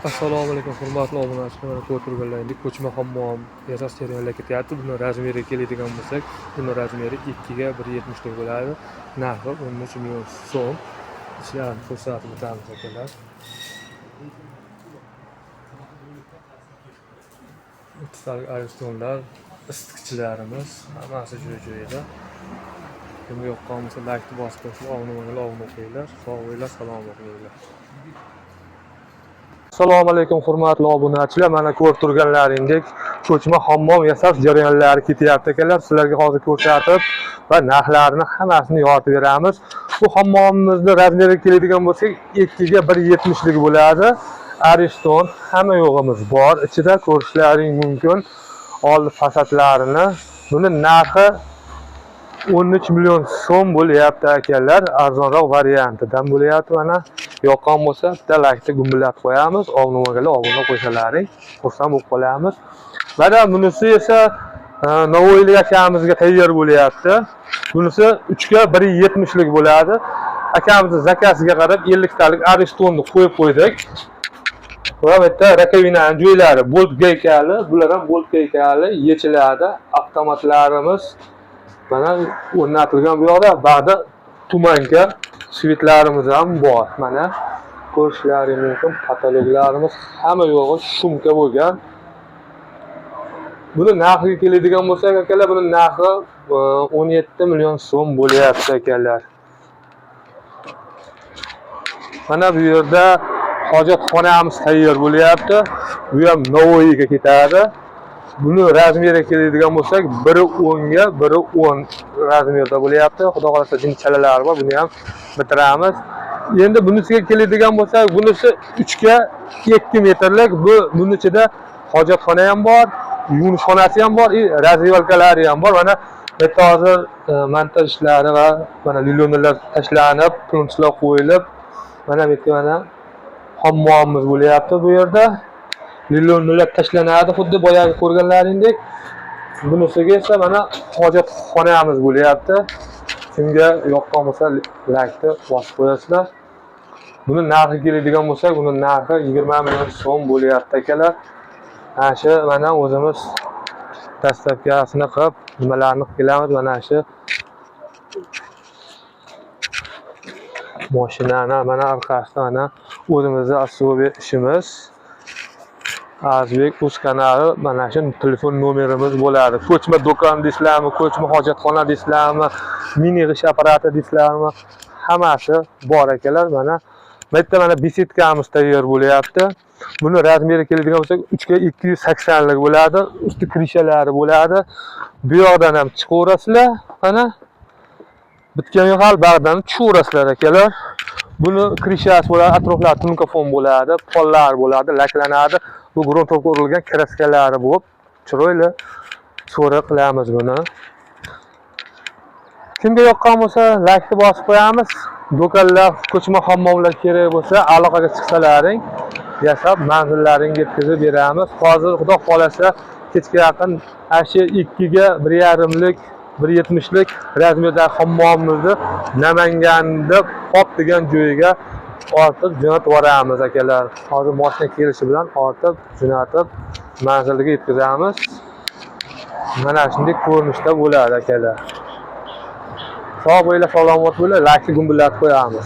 Assalomu alaykum hurmatli obunachilar. Mana ko'rib turganlaringdek ko'chma hammom yasash jarayonida ketyapti. Buni razmeri keladigan bo'lsak, buni razmeri 2 ga 1.70 lik bo'ladi. Narxi 13 million so'm. Ishlarini ko'rsatib o'tamiz akalar. Ikkitalik aristonlar, isitgichlarimiz hammasi joy-joyida. Kimga yoqqan bo'lsa like bosib qo'yib, obuna qilinglar. Sog' bo'linglar, salomat bo'linglar. Assalomu alaykum hurmatli obunachilar. Mana ko'rib turganlaringdek ko'chma hammom yasash jarayonlari ketyapti akalar. Sizlarga hozir ko'rsatib va narxlarini hammasini yoritib beramiz. Bu hammomimizda razmeri keladigan bo'lsak 2 ga 1.70 lik bo'ladi. Ariston hamma yo'g'imiz bor. Ichida ko'rishlaring mumkin. Oldi fasadlarini. Buni narxi 13 million so'm bo'lyapti akalar. Arzonroq variantidan bo'lyapti mana. Yoqqan bo'lsa bitta like gumbillatib qo'yamiz. Obuna qo'ysalaring, xursand bo'lib qolamiz. Mana bunisi esa Navoiylik akamizga tayyor bo'lyapti. Bunisi 3 ga 1.70 lik bo'ladi. Akamizning zakasiga qarab 50 talik Aristonni qo'yib qo'ydik. Va bu yerda rakovinaning joylari bolt gaykali, bular ham bolt gaykali yechiladi. Avtomatlarimiz mana o'rnatilgan bu yoqda. Ba'da tumanka svitlarimiz ham bor. Mana ko'rishlaring mumkin, kataloglarimiz hamma yo'g'i shumka bo'lgan. Buni narxiga keladigan bo'lsak akalar, buni narxi 17 million so'm bo'lyapti akalar. Mana bu yerda hojatxonamiz tayyor bo'lyapti. Bu ham Navoiyga ketadi. Buni razmeri keladigan bo'lsak, biri 10 ga, biri 10 razmerda bo'lyapti. Xudo xolasa jinchalalar bor, buni ham bitiramiz. Endi bunisiga keladigan bo'lsak, bunisi 3 ga 2 metrlik. Buni ichida hojatxona ham bor, yuvishxonasi ham bor, razvelkalari ham bor. Mana bitta hozir montaj ishlari va mana lilonlar tashlanib, plunchlar qo'yilib, mana bu yerda mana hammomimiz bo'lyapti bu yerda. Lilonlar tashlanadi, xuddi boyagi ko'rganlaringdek. Bunisiga esa mana hojatxonamiz bo'lyapti. Kimga yoqqan bo'lsa like bosib qo'yasizlar. Buni narxi keladigan bo'lsak, buni narxi 20 million so'm bo'lyapti akalar. Shu mana o'zimiz dastavkasini qilib, nimalarni qilamiz, mana shu mashinani mana orqasida mana o'zimizning asosiy ishimiz. Azbek Uz kanali, mana shu telefon nomerimiz bo'ladi. Ko'chma do'kon deysizlarmi, ko'chma hojatxona deysizlarmi, mini g'ish apparati deysizlarmi, hammasi bor akalar. Mana bu yerda mana besetkamiz tayyor bo'lyapti. Buni razmeri keladigan bo'lsak 3 ga 280 lik bo'ladi. Usti krishalari bo'ladi. Bu yoqdan ham chiqaverasizlar. Mana bitgan yo'l bag'dan tushaverasizlar akalar. Buni krishasi bo'ladi, atroflari tunkafon bo'ladi, pollar bo'ladi, laklanadi. Bu gruntga urilgan kraskalari bo'lib, chiroyli so'ra qilamiz buni. Kimga yoqqan bo'lsa, like bosib qo'yamiz. Do'konlar, ko'chma hammomlar kerak bo'lsa, aloqaga chiqsalaring, yasab manzillaringga yetkazib beramiz. Hozir xudo xolasa kechga yaqin shu 2 ga 1.5 lik 1.70 lik razmerdagi hammomimizni Namanganda Pop degan joyga ortib jo'natib yuboramiz akalar. Hozir mashina kelishi bilan ortib jo'natib manziliga yetkazamiz. Mana shunday ko'rinishda bo'ladi akalar. Sog' bo'linglar, salomat bo'linglar, like gumbillatib qo'yamiz.